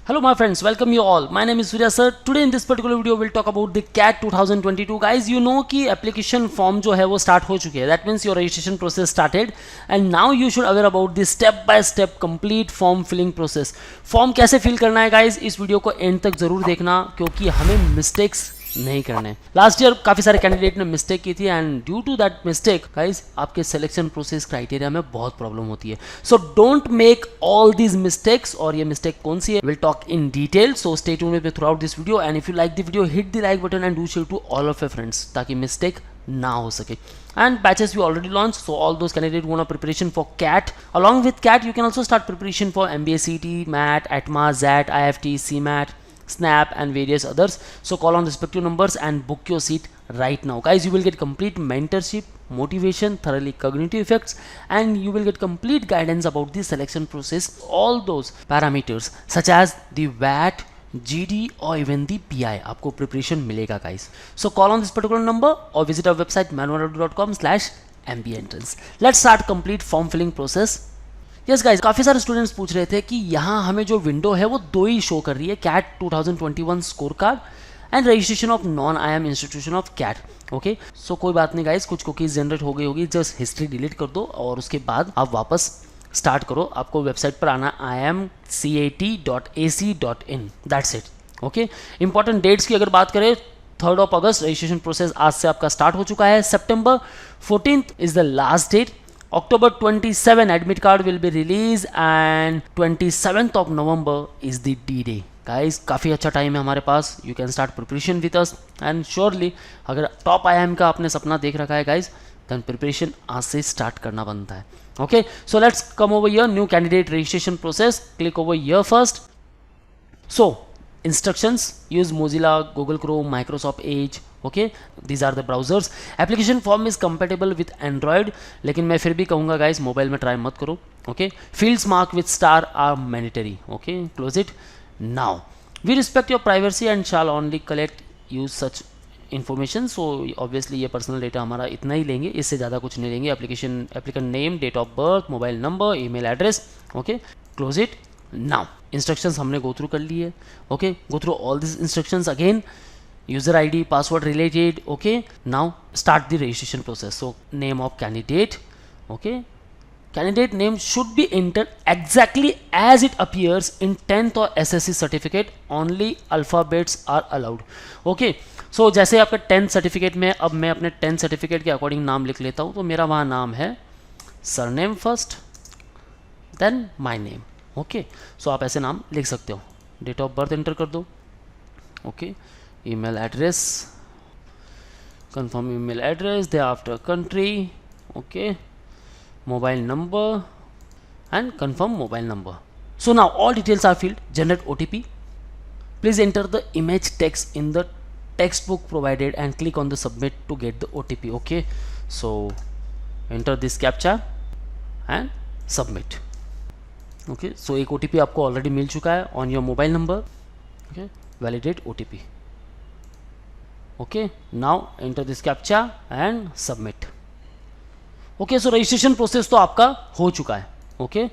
Hello my friends, welcome you all. My name is Surya sir. Today in this particular video we'll talk about the CAT 2022. Guys, you know कि application form जो है वो start हो चुकी है. That means your registration process started and now you should aware about the step by step complete form filling process. Form कैसे fill करना है guys, इस वीडियो को end तक जरूर देखना क्योंकि हमें mistakes नहीं करने. लास्ट ईयर काफ़ी सारे कैंडिडेट ने मिस्टेक की थी and due to that mistake guys आपके सिलेक्शन प्रोसेस क्राइटेरिया में बहुत प्रॉब्लम होती है. So don't make all these mistakes. और ये मिस्टेक कौन सी है will talk in detail. So stay tuned with me throughout this video and if you like the video hit the like button and do share to all of your friends ताकि mistake ना हो सके. And batches we already launched, so all those candidates who want a preparation for CAT, along with CAT you can also start preparation for MBA CT, MAT, ATMA, ZAT, IFT, CMAT, SNAP and various others. So call on respective numbers and book your seat right now. Guys, you will get complete mentorship, motivation, thoroughly cognitive effects and you will get complete guidance about the selection process, all those parameters such as the VAT, GD or even the PI आपको preparation मिलेगा guys. So call on this particular number or visit our website manualradu.com/MBAentrance. Let's start complete form filling process. Yes guys, काफ़ी सारे students पूछ रहे थे कि यहाँ हमें जो विंडो है वो दो ही शो कर रही है, CAT 2021 score card and registration of non IIM institution of CAT. Okay, so कोई बात नहीं गाइज, कुछ कुकीज जनरेट हो गई होगी, जस्ट हिस्ट्री डिलीट कर दो और उसके बाद आप वापस स्टार्ट करो. आपको वेबसाइट पर आना imcat.ac.in. That's it. Okay, important dates की अगर बात करें 3rd of August registration process आज से आपका स्टार्ट हो चुका है. September 14th is the last date. October 27 admit card will be released and 27th of November is the D-Day. Guys, काफ़ी अच्छा टाइम है हमारे पास. You can start preparation with us and surely अगर टॉप IIM का आपने सपना देख रखा है guys, then preparation आज से स्टार्ट करना बनता है. Okay, so let's come over here, new candidate registration process. Click over here first. So instructions, use Mozilla, Google Chrome, Microsoft Edge. Okay, these are the browsers. Application form is compatible with Android, लेकिन मैं फिर भी कहूँगा guys mobile में try मत करो. Okay, fields marked with star are mandatory. Okay, close it. Now we respect your privacy and shall only collect use such information. So obviously ये personal data हमारा इतना ही लेंगे, इससे ज़्यादा कुछ नहीं लेंगे. Applicant name, date of birth, mobile number, email address. Okay, close it. Now instructions हमने गो थ्रू कर लिए. ओके, go through all this instructions again. user ID, password related. Okay, now start the registration process. So name of candidate. Okay, candidate name should be entered exactly as it appears in 10th or SSC certificate. Only alphabets are allowed. Okay, so जैसे आपका 10th certificate में, अब मैं अपने 10th certificate के according नाम लिख लेता हूँ. तो मेरा वहाँ नाम है surname first then my name. Okay, so आप ऐसे नाम लिख सकते हो. डेट ऑफ बर्थ एंटर कर दो. Okay, email address, confirm email address, thereafter country. Okay, mobile number and confirm mobile number. So now all details are filled. Generate OTP. Please enter the image text in the textbook provided and click on the submit to get the OTP. Okay, so enter this captcha and submit. Okay, so एक OTP आपको already मिल चुका है on your mobile number. Okay, validate OTP. Okay, now enter this captcha and submit. Okay, so registration process तो आपका हो चुका है. Okay,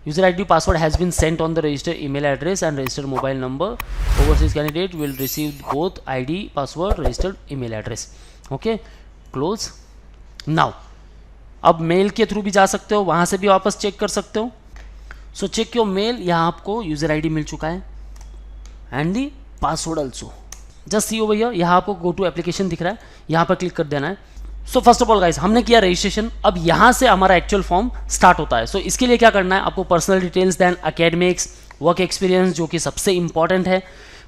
user ID password has been sent on the registered email address and registered mobile number. Overseas candidate will receive both ID password registered email address. Okay, close. Now अब mail के through भी जा सकते हो, वहाँ से भी वापस चेक कर सकते हो. So check your mail. यहाँ आपको user ID मिल चुका है and the password also. Just see over here, यहाँ आपको गो टू एप्लीकेशन दिख रहा है, यहाँ पर क्लिक कर देना है. So first of all guys, हमने किया रजिस्ट्रेशन. अब यहाँ से हमारा एक्चुअल फॉर्म स्टार्ट होता है. सो इसके लिए क्या करना है, आपको personal details, then academics, work experience जो कि सबसे इंपॉर्टेंट है.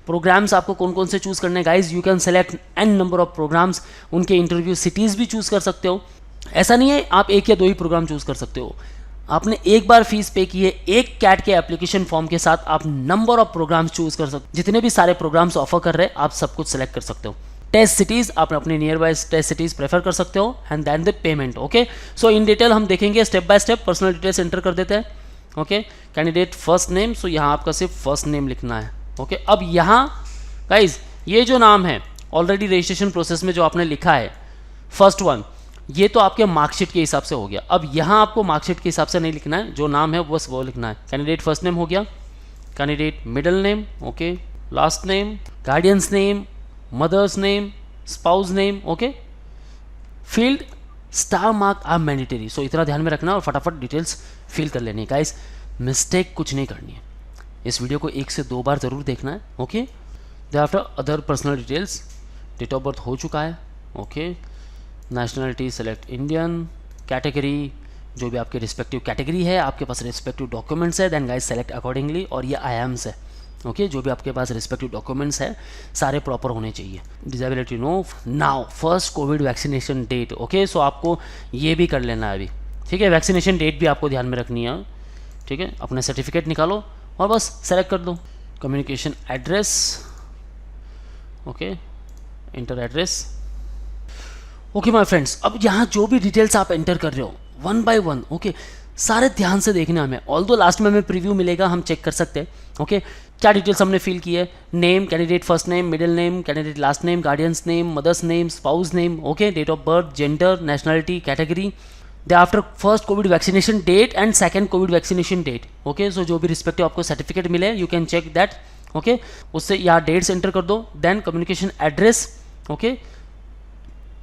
प्रोग्राम्स आपको कौन कौन से चूज़ करने guys, you can select an number of programs. उनके इंटरव्यू सिटीज़ भी चूज़ कर सकते हो. ऐसा नहीं है आप एक या दो ही प्रोग्राम चूज़ कर सकते हो. आपने एक बार फीस पे की है, एक कैट के एप्लीकेशन फॉर्म के साथ आप नंबर ऑफ प्रोग्राम्स चूज कर सकते हो. जितने भी सारे प्रोग्राम्स ऑफर कर रहे हैं आप सब कुछ सेलेक्ट कर सकते हो. टेस्ट सिटीज आप अपने nearby test cities prefer कर सकते हो and then the payment. Okay, so in detail हम देखेंगे step by step. Personal details enter कर देते हैं. Okay, candidate first name, so यहाँ आपका सिर्फ फर्स्ट नेम लिखना है. ओके, अब यहाँ गाइज ये जो नाम है ऑलरेडी रजिस्ट्रेशन प्रोसेस में जो आपने लिखा है फर्स्ट वन, ये तो आपके मार्कशीट के हिसाब से हो गया. अब यहाँ आपको मार्कशीट के हिसाब से नहीं लिखना है, जो नाम है बस वो लिखना है. कैंडिडेट फर्स्ट नेम हो गया, candidate middle name, okay, last name, guardian's name, mother's name, spouse name, okay. field star mark are mandatory, so इतना ध्यान में रखना और फटाफट डिटेल्स फिल कर लेनी है गाइस, मिस्टेक कुछ नहीं करनी है। इस वीडियो को 1 से 2 बार ज़रूर देखना है, okay. They after other personal details, date of birth हो चुका है, okay. Nationality select Indian, category जो भी आपके रिस्पेक्टिव कैटेगरी है, आपके पास रिस्पेक्टिव डॉक्यूमेंट्स है, देन गाइस सेलेक्ट अकॉर्डिंगली, और ये आई एम्स है, ओके। जो भी आपके पास रिस्पेक्टिव डॉक्यूमेंट्स है सारे प्रॉपर होने चाहिए। Disability no, now first Covid vaccination date, okay. So आपको ये भी कर लेना है अभी, ठीक है। वैक्सीनेशन डेट भी आपको ध्यान में रखनी है, ठीक है। अपने सर्टिफिकेट निकालो और बस सेलेक्ट कर दो। Communication address, okay, inter address, okay my friends. अब यहाँ जो भी डिटेल्स आप एंटर कर रहे हो वन बाय वन, ओके, सारे ध्यान से देखना हमें। ऑल्दो लास्ट में हमें प्रीव्यू मिलेगा, हम चेक कर सकते हैं, ओके। क्या डिटेल्स हमने फिल की है, name, candidate first name, middle name, candidate last name, guardian's name, mother's name, spouse name, okay, date of birth, gender, nationality, category, thereafter first Covid vaccination date and second COVID vaccination date, okay. So जो भी respective आपको certificate मिले you can check that, okay. उससे यहाँ dates enter कर दो। Then communication address, okay,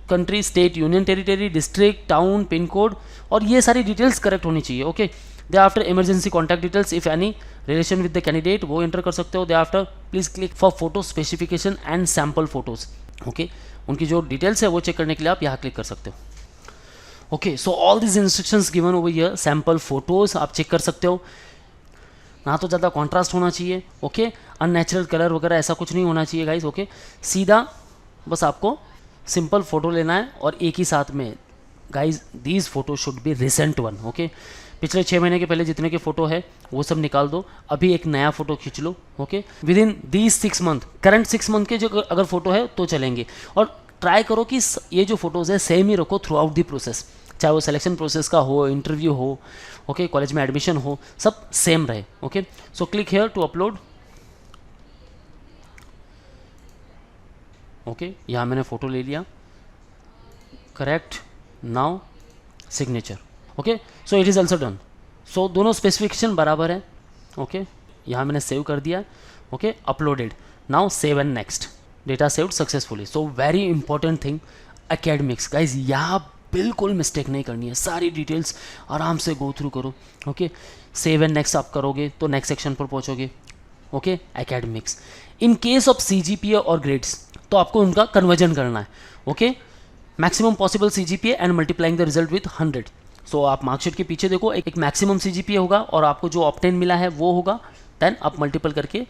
country, state, union territory, district, town, pin code, और ये सारी डिटेल्स करेक्ट होनी चाहिए, okay. They after emergency contact details if any relation with the candidate, वो एंटर कर सकते हो। Thereafter please click for photo specification and sample photos, okay. उनकी जो डिटेल्स है वो चेक करने के लिए आप यहाँ क्लिक कर सकते हो, okay. So all this instructions given over here, sample photos आप चेक कर सकते हो। ना तो ज़्यादा कॉन्ट्रास्ट होना चाहिए, ओके, अननेचुरल कलर वगैरह ऐसा कुछ नहीं होना चाहिए गाइज, ओके। सीधा बस आपको सिंपल फोटो लेना है, और एक ही साथ में guys these photo should be recent one, okay. पिछले 6 महीने के पहले जितने के फोटो है वो सब निकाल दो, अभी एक नया फोटो खींच लो, okay. Within these 6 month, current 6 month के जो अगर फोटो है तो चलेंगे, और ट्राई करो कि ये जो फोटोज़ है सेम ही रखो थ्रू आउट दी प्रोसेस, चाहे वो सिलेक्शन प्रोसेस का हो, इंटरव्यू हो, ओके, कॉलेज में एडमिशन हो, सब सेम रहे, okay. So click here to upload, okay. यहाँ मैंने फ़ोटो ले लिया, correct, now signature, okay. So it is also done. So दोनों स्पेसिफिकेशन बराबर है, ओके। यहाँ मैंने सेव कर दिया, okay, uploaded, now save and next, data saved successfully. So very important thing, academics guys, यहाँ बिल्कुल मिस्टेक नहीं करनी है, सारी डिटेल्स आराम से गो थ्रू करो, ओके। सेव एंड नेक्स्ट आप करोगे तो नेक्स्ट सेक्शन पर पहुँचोगे, okay. Academics, in case of CGPA और ग्रेड्स तो आपको उनका कन्वर्जन करना है, okay. Maximum possible CGPA and multiplying the result with 100। So आप मार्कशीट के पीछे देखो, एक मैक्सिमम CGPA होगा और आपको जो ऑप्टेन मिला है वो होगा, देन आप मल्टीपल करके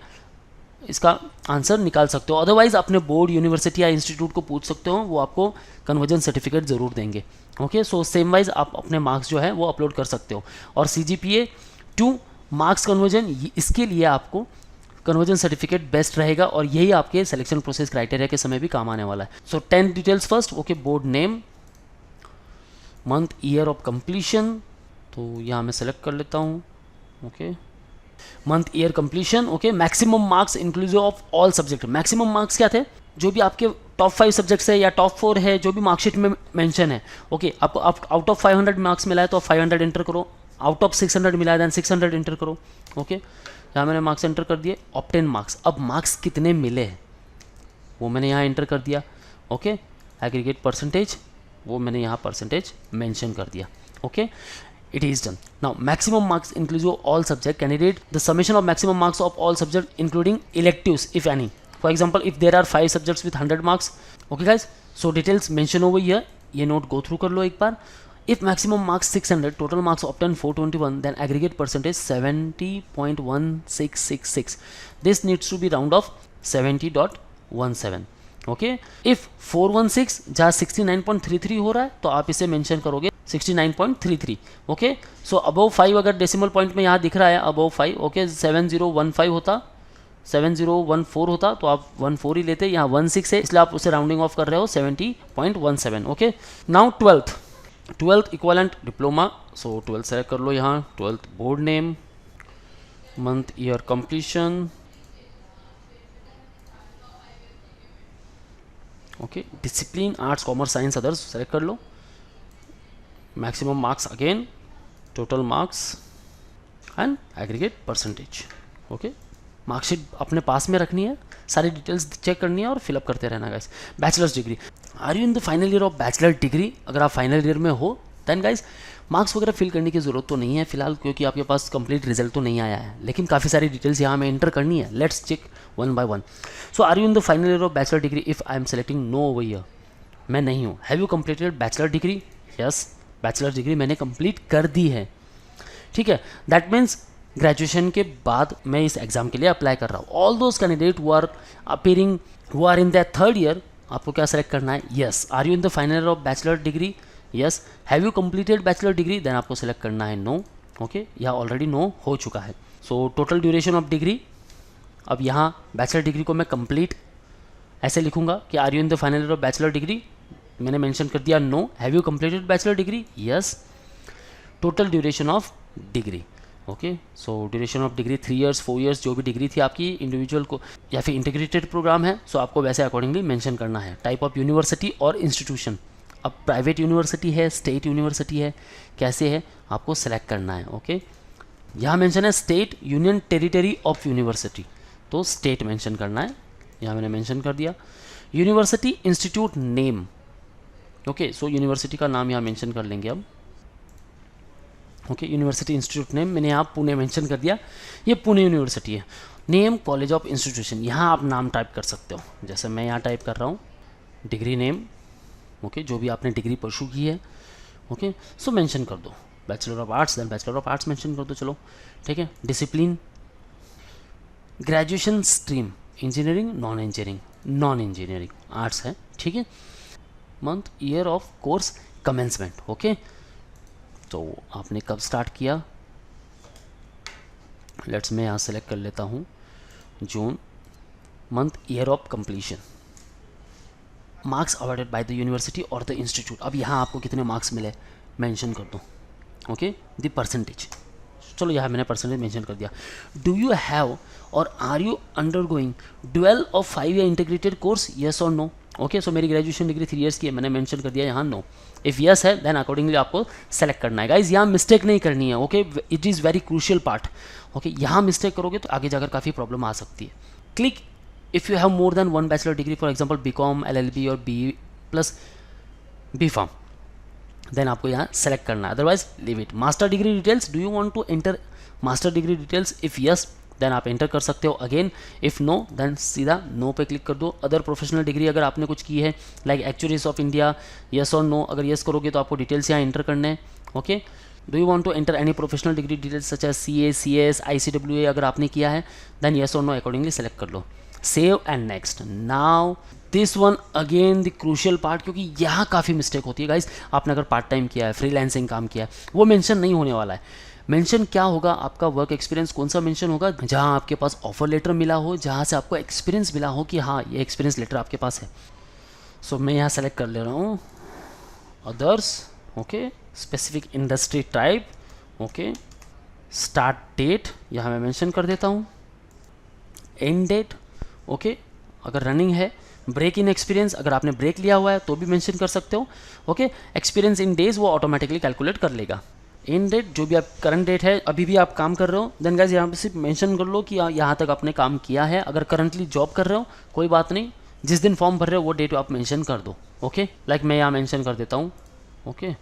इसका आंसर निकाल सकते हो। अदरवाइज अपने बोर्ड, यूनिवर्सिटी या इंस्टीट्यूट को पूछ सकते हो, वो आपको कन्वर्जन सर्टिफिकेट ज़रूर देंगे, ओके। सो सेम वाइज आप अपने मार्क्स जो है वो अपलोड कर सकते हो, और CGPA टू मार्क्स कन्वर्जन, इसके लिए आपको कन्वर्जन सर्टिफिकेट बेस्ट रहेगा, और यही आपके सिलेक्शन प्रोसेस क्राइटेरिया के समय भी काम आने वाला है। सो 10 details first, okay. Board name, month, year of completion, तो यहाँ मैं सेलेक्ट कर लेता हूँ, okay. Month, year, completion, okay. Maximum marks inclusive of all subject, maximum marks क्या थे, जो भी आपके टॉप 5 सब्जेक्ट्स है या टॉप 4 है, जो भी मार्कशीट में मेंशन है, ओके। आपको आउट ऑफ 500 मार्क्स मिला है तो 500 एंटर करो, आउट ऑफ 600 मिला है देन 600 एंटर करो, ओके। यहाँ मैंने मार्क्स एंटर कर दिए, ऑप्टेन मार्क्स, अब मार्क्स कितने मिले हैं वो मैंने यहाँ एंटर कर दिया, ओके। एग्रीगेट परसेंटेज, वो मैंने यहाँ परसेंटेज मेंशन कर दिया, okay. It is done. Now maximum marks inclusive all subject candidate, the summation of maximum marks of all subject including electives if any, for example if there are 5 subjects with 100 marks, okay guys. So details mention over here, ये note go through कर लो एक बार। If maximum marks 600, total marks obtained 421, then aggregate percentage 70.1666. This needs to be round off 70.17. Okay. If 416 जहाँ 69.33 हो रहा है तो आप इसे मेंशन करोगे 69.33. ओके. सो अबव 5 अगर डेसिमल पॉइंट में यहाँ दिख रहा है अबव 5, ओके, 7015 होता, 7014 होता तो आप 14 ही लेते, यहाँ 16 है इसलिए आप उसे राउंडिंग ऑफ कर रहे हो 70.17. Okay. Now 12th equivalent diploma, so 12th select कर लो यहाँ. 12th board name, month year completion, okay. Discipline arts commerce science others select कर लो. Maximum marks again, total marks and aggregate percentage. Okay. Marksheet अपने पास में रखनी है, सारी डिटेल्स चेक करनी है और फिलअप करते रहना guys. Bachelors degree, are you in the final year of bachelor degree? अगर आप फाइनल ईयर में हो देन गाइस मार्क्स वगैरह फिल करने की ज़रूरत तो नहीं है फिलहाल, क्योंकि आपके पास कंप्लीट रिजल्ट तो नहीं आया है, लेकिन काफ़ी सारी डिटेल्स यहाँ में एंटर करनी है। Let's check one by one. So are you in the final year of bachelor degree? If I am selecting no over here, मैं नहीं हूँ। Have you completed bachelor degree? Yes, bachelor degree मैंने complete कर दी है, ठीक है। That means graduation के बाद मैं इस एग्ज़ाम के लिए अप्लाई कर रहा हूँ। All those candidate who are appearing who are in that third year, आपको क्या सेलेक्ट करना है? Yes. Are you in the final year of bachelor degree? Yes. Have you completed bachelor degree? Then आपको select करना है no, okay, यहाँ already no हो चुका है। So total duration of degree, अब यहाँ बैचलर डिग्री को मैं कंप्लीट ऐसे लिखूंगा कि are you in the final year of bachelor degree, मैंने मेंशन कर दिया no. Have you completed bachelor degree? Yes. Total duration of degree, okay, so duration of degree 3 years 4 years जो भी डिग्री थी आपकी इंडिविजुअल को, या फिर इंटीग्रेटेड प्रोग्राम है, सो आपको वैसे अकॉर्डिंगली मेंशन करना है। टाइप ऑफ यूनिवर्सिटी और इंस्टीट्यूशन, अब प्राइवेट यूनिवर्सिटी है, स्टेट यूनिवर्सिटी है, कैसे है आपको सेलेक्ट करना है, ओके। यहाँ मेंशन है state, union territory of university, तो स्टेट मेंशन करना है, यहाँ मैंने मेंशन कर दिया। University institute name, okay, so university का नाम यहाँ मेंशन कर लेंगे अब, ओके। यूनिवर्सिटी इंस्टीट्यूट नेम मैंने यहाँ पुणे मेंशन कर दिया, ये पुणे यूनिवर्सिटी है। नेम कॉलेज ऑफ इंस्टीट्यूशन, यहाँ आप नाम टाइप कर सकते हो, जैसे मैं यहाँ टाइप कर रहा हूँ डिग्री नेम, ओके, जो भी आपने डिग्री परस्यू की है, ओके, सो मेंशन कर दो bachelor of arts, then bachelor of arts mention कर दो, चलो ठीक है। Discipline, graduation stream engineering, non engineering, non engineering arts है, ठीक है। Month year of course commencement, okay, तो आपने कब स्टार्ट किया? लेट्स मैं यहाँ सेलेक्ट कर लेता हूँ June. Month year of completion, marks awarded by the university और द इंस्टीट्यूट, अब यहाँ आपको कितने मार्क्स मिले मेंशन कर दो, ओके। द परसेंटेज, चलो यहाँ मैंने परसेंटेज मेंशन कर दिया। डू यू हैव और आर यू अंडरगोइंग 12 और 5 ईयर इंटीग्रेटेड कोर्स? यस और नो, ओके। सो मेरी ग्रेजुएशन डिग्री 3 इयर्स की है, मैंने मेंशन कर दिया यहाँ नो। इफ़ यस है देन अकॉर्डिंगली आपको सेलेक्ट करना है गाइज, यहाँ मिस्टेक नहीं करनी है, okay. It is very crucial part, okay. यहाँ मिस्टेक करोगे तो आगे जाकर काफ़ी प्रॉब्लम आ सकती है। Click if you have more than 1 bachelor degree, for example BCom, LLB और B+B.Pharm, देन आपको यहाँ सेलेक्ट करना है, otherwise leave it. Master degree details, do you want to enter master degree details? If yes then आप enter कर सकते हो again, if no then सीधा नो पे क्लिक कर दो। अदर प्रोफेशनल डिग्री अगर आपने कुछ की है like actuaries of India, yes और नो, अगर यस करोगे तो आपको डिटेल्स यहाँ एंटर करने हैं, okay. Do you want to enter any professional degree details such as CA, CS, ICWA अगर आपने किया है देन यस और नो अकॉर्डिंगली सेलेक्ट कर लो। Save and next. Now this one again the crucial part, क्योंकि यहाँ काफ़ी मिस्टेक होती है गाइज। आपने अगर पार्ट टाइम किया है, फ्रीलांसिंग काम किया है, वो मेंशन नहीं होने वाला है। मेंशन क्या होगा? आपका वर्क एक्सपीरियंस कौन सा मेंशन होगा? जहाँ आपके पास ऑफर लेटर मिला हो, जहाँ से आपको एक्सपीरियंस मिला हो कि हाँ ये एक्सपीरियंस लेटर आपके पास है। सो मैं यहाँ सेलेक्ट कर ले रहा हूँ others, okay. Specific industry type, okay. Start date यहाँ मैं मेंशन कर देता हूँ, एंड डेट, ओके। अगर रनिंग है, ब्रेक इन एक्सपीरियंस, अगर आपने ब्रेक लिया हुआ है तो भी मेंशन कर सकते हो, ओके। एक्सपीरियंस इन डेज वो ऑटोमेटिकली कैलकुलेट कर लेगा। इन डेट जो भी आप करंट डेट है, अभी भी आप काम कर रहे हो, देन गाइस यहाँ पे सिर्फ मेंशन कर लो कि यहाँ तक आपने काम किया है। अगर करंटली जॉब कर रहे हो कोई बात नहीं, जिस दिन फॉर्म भर रहे हो वो डेट आप मेंशन कर दो, ओके। लाइक मैं यहाँ मेंशन कर देता हूँ, okay.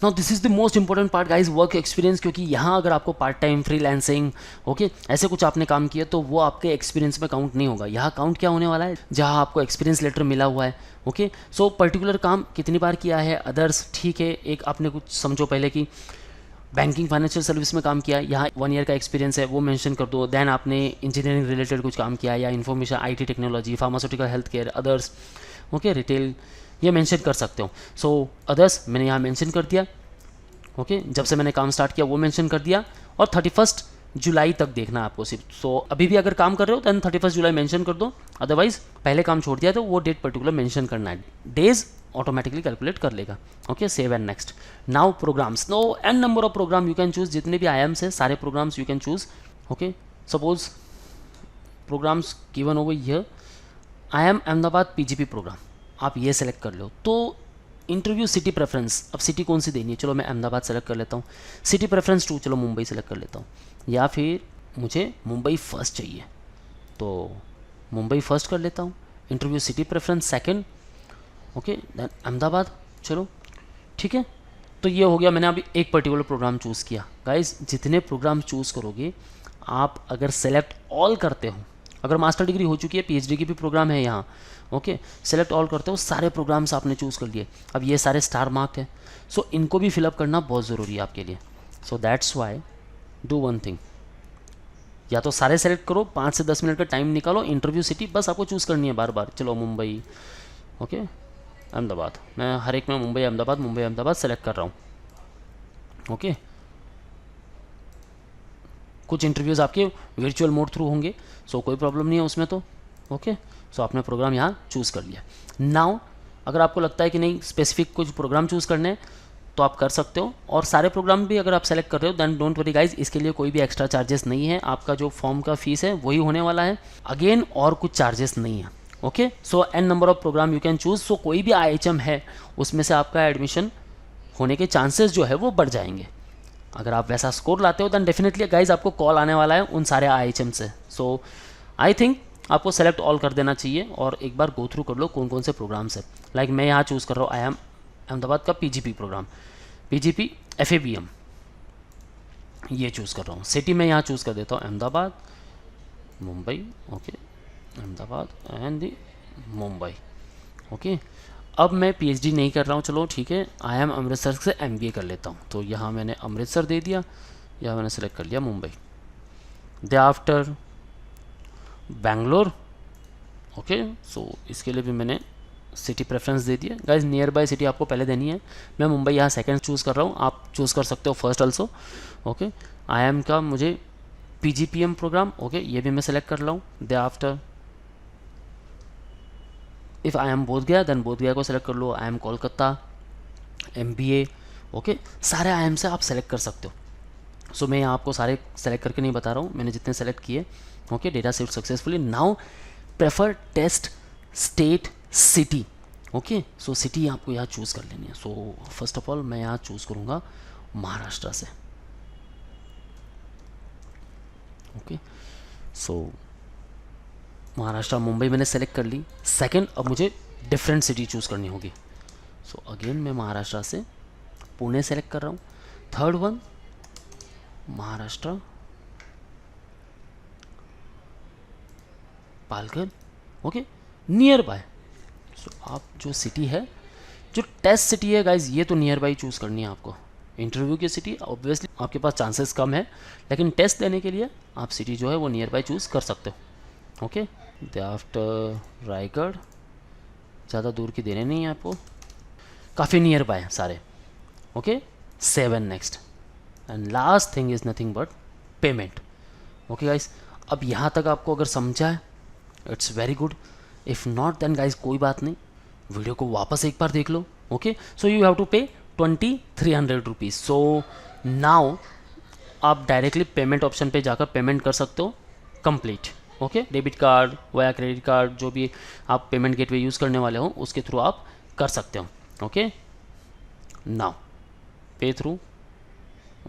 Now this is the most important part guys, work experience, क्योंकि यहाँ अगर आपको पार्ट टाइम, फ्रीलांसिंग, ओके, ऐसे कुछ आपने काम किया तो वो आपके एक्सपीरियंस में काउंट नहीं होगा। यहाँ काउंट क्या होने वाला है? जहाँ आपको एक्सपीरियंस लेटर मिला हुआ है, ओके। सो पर्टिकुलर काम कितनी बार किया है, अदर्स, ठीक है। एक आपने कुछ समझो पहले कि बैंकिंग फाइनेंशियल सर्विस में काम किया, यहाँ 1 ईयर का एक्सपीरियंस है वो मेंशन कर दो। देन आपने इंजीनियरिंग रिलेटेड कुछ काम किया या information IT technology, pharmaceutical, health care, others, okay, retail, ये मेंशन कर सकते हो। सो अदर्स मैंने यहाँ मेंशन कर दिया, ओके। जब से मैंने काम स्टार्ट किया वो मेंशन कर दिया, और 31 जुलाई तक देखना है आपको सिर्फ। सो अभी भी अगर काम कर रहे हो देन 31 जुलाई मेंशन कर दो, अदरवाइज पहले काम छोड़ दिया तो वो डेट पर्टिकुलर मेंशन करना है। डेज ऑटोमेटिकली कैलकुलेट कर लेगा, okay. Save and next. Now programs, no an number of program you can choose, जितने भी IIMs है सारे programs you can choose, okay. Suppose programs given over here, IIM Ahmedabad PGP program, आप ये select कर लो तो इंटरव्यू सिटी प्रेफरेंस, अब सिटी कौन सी देनी है, चलो मैं अहमदाबाद सेलेक्ट कर लेता हूँ। सिटी प्रेफरेंस 2, चलो मुंबई सेलेक्ट कर लेता हूँ, या फिर मुझे मुंबई फर्स्ट चाहिए तो मुंबई फर्स्ट कर लेता हूँ। Interview city preference second, okay, then Ahmedabad, चलो ठीक है। तो ये हो गया, मैंने अभी एक पर्टिकुलर प्रोग्राम चूज़ किया। गाइस जितने प्रोग्राम चूज़ करोगे आप, अगर सेलेक्ट ऑल करते हो, अगर मास्टर डिग्री हो चुकी है, पीएचडी की भी प्रोग्राम है यहाँ, ओके, सेलेक्ट ऑल करते हो, सारे प्रोग्राम्स आपने चूज़ कर लिए। अब ये सारे स्टार मार्क है, सो इनको भी फिलअप करना बहुत ज़रूरी है आपके लिए। So that's why do one thing, या तो सारे सेलेक्ट करो, 5 से 10 मिनट का टाइम निकालो, इंटरव्यू सिटी बस आपको चूज़ करनी है बार बार। चलो मुंबई, ओके, अहमदाबाद, मैं हर एक में मुंबई अहमदाबाद सेलेक्ट कर रहा हूँ, ओके। कुछ इंटरव्यूज़ आपके वर्चुअल मोड थ्रू होंगे, सो कोई प्रॉब्लम नहीं है उसमें तो, ओके। सो आपने प्रोग्राम यहाँ चूज़ कर लिया। नाउ अगर आपको लगता है कि नहीं स्पेसिफिक कुछ प्रोग्राम चूज़ करने हैं तो आप कर सकते हो, और सारे प्रोग्राम भी अगर आप सेलेक्ट कर रहे हो देन डोंट वरी गाइज, इसके लिए कोई भी एक्स्ट्रा चार्जेस नहीं है। आपका जो फॉर्म का फीस है वही होने वाला है, अगेन और कुछ चार्जेस नहीं है, okay. So an number of program you can choose, so कोई भी IHM है उसमें से आपका एडमिशन होने के चांसेस जो है वो बढ़ जाएंगे। अगर आप वैसा स्कोर लाते हो दैन डेफिनेटली गाइज आपको कॉल आने वाला है उन सारे IHM से। सो आई थिंक आपको सेलेक्ट ऑल कर देना चाहिए और एक बार गो थ्रू कर लो कौन कौन से प्रोग्राम्स है। लाइक मैं यहाँ चूज़ कर रहा हूँ IIM अहमदाबाद का PGP प्रोग्राम, PGP FABM, ये चूज़ कर रहा हूँ। सिटी में यहाँ चूज़ कर देता हूँ Ahmedabad, Mumbai, okay, Ahmedabad and Mumbai, okay. अब मैं PhD नहीं कर रहा हूँ, चलो ठीक है, IIM अमृतसर से MBA कर लेता हूँ। तो यहाँ मैंने अमृतसर दे दिया, यहाँ मैंने सेलेक्ट कर लिया मुंबई। दे आफ्टर बैंगलोर, ओके। सो इसके लिए भी मैंने सिटी प्रेफरेंस दे दिया। गाइज नियर बाय सिटी आपको पहले देनी है, मैं मुंबई यहाँ सेकंड चूज़ कर रहा हूँ, आप चूज़ कर सकते हो फर्स्ट ऑल्सो, ओके। IIM का मुझे PGPM प्रोग्राम, ओके, ये भी मैं सेलेक्ट कर रहा हूँ। Thereafter if IIM Bodhgaya then Bodhgaya को सेलेक्ट कर लो, IIM कोलकाता, MBA, ओके, सारे IIM से आप सेलेक्ट कर सकते हो। सो मैं यहाँ आपको सारे सेलेक्ट करके नहीं बता रहा हूँ, मैंने जितने सेलेक्ट किए, okay. Data save successfully. Now preferred test state city, okay. So city आपको यहाँ चूज़ कर लेनी है। सो फर्स्ट ऑफ ऑल मैं यहाँ चूज़ करूँगा महाराष्ट्र से, ओके। सो महाराष्ट्र मुंबई मैंने सेलेक्ट कर ली। सेकंड, अब मुझे डिफरेंट सिटी चूज़ करनी होगी। सो अगेन मैं महाराष्ट्र से पुणे सेलेक्ट कर रहा हूँ। Third one Maharashtra Palghar, okay, nearby. So आप जो सिटी है, जो टेस्ट सिटी है गाइज, ये तो नियर बाई चूज़ करनी है आपको। इंटरव्यू की सिटी ऑब्वियसली आपके पास चांसेस कम है, लेकिन टेस्ट देने के लिए आप सिटी जो है वो नियर बाई चूज़ कर सकते हो, ओके। दे आफ्टर रायगढ़, ज़्यादा दूर की देने नहीं है आपको, काफ़ी नियर बाय सारे, okay. 7 next and last thing is nothing but payment, okay guys. अब यहाँ तक आपको अगर समझा है it's very good, if not then guys कोई बात नहीं, वीडियो को वापस एक बार देख लो, okay. So you have to pay 2300 rupees. So now आप डायरेक्टली पेमेंट ऑप्शन पे जाकर पेमेंट कर सकते हो कंप्लीट, ओके। डेबिट कार्ड या क्रेडिट कार्ड, जो भी आप पेमेंट गेटवे यूज़ करने वाले हो उसके थ्रू आप कर सकते हो, ओके। नाउ पे through,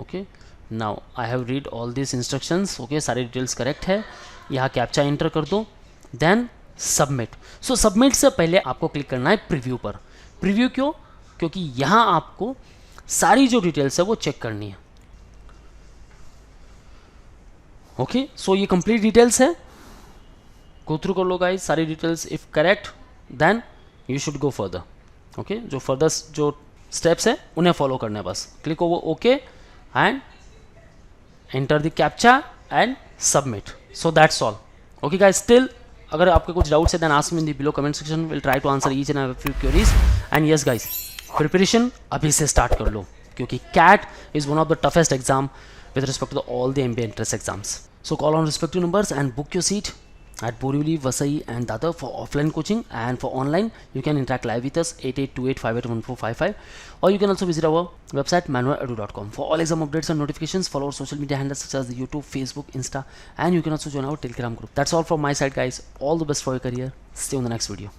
okay. Now I have read all this instructions, okay, सारी डिटेल्स करेक्ट है। यहाँ कैप्चा एंटर कर दो, देन सबमिट। सो सबमिट से पहले आपको क्लिक करना है प्रीव्यू पर। प्रीव्यू क्यों? क्योंकि यहाँ आपको सारी जो डिटेल्स है वो चेक करनी है, ओके। सो ये कंप्लीट डिटेल्स है, गो थ्रू कर लो गाइस सारी details. If correct then you should go further, okay. जो फर्दर जो स्टेप्स है उन्हें फॉलो करना है बस। Click over okay and enter the captcha and submit. So that's all, okay guys. Still अगर आपके कुछ डाउट्स है then ask me in the below comment section, will try to answer each and every queries. And yes guys, preparation अभी से start कर लो, क्योंकि CAT is one of the toughest exam with respect to all the MBA entrance exams. So call on respective numbers and book your seat at Borivali, Vasai and Dadar for offline coaching, and for online you can interact live with us 8828581455, or you can also visit our website manualedu.com. For all exam updates and notifications, follow our social media handles such as YouTube, Facebook, Insta, and you can also join our Telegram group. That's all from my side guys. All the best for your career. See you in the next video.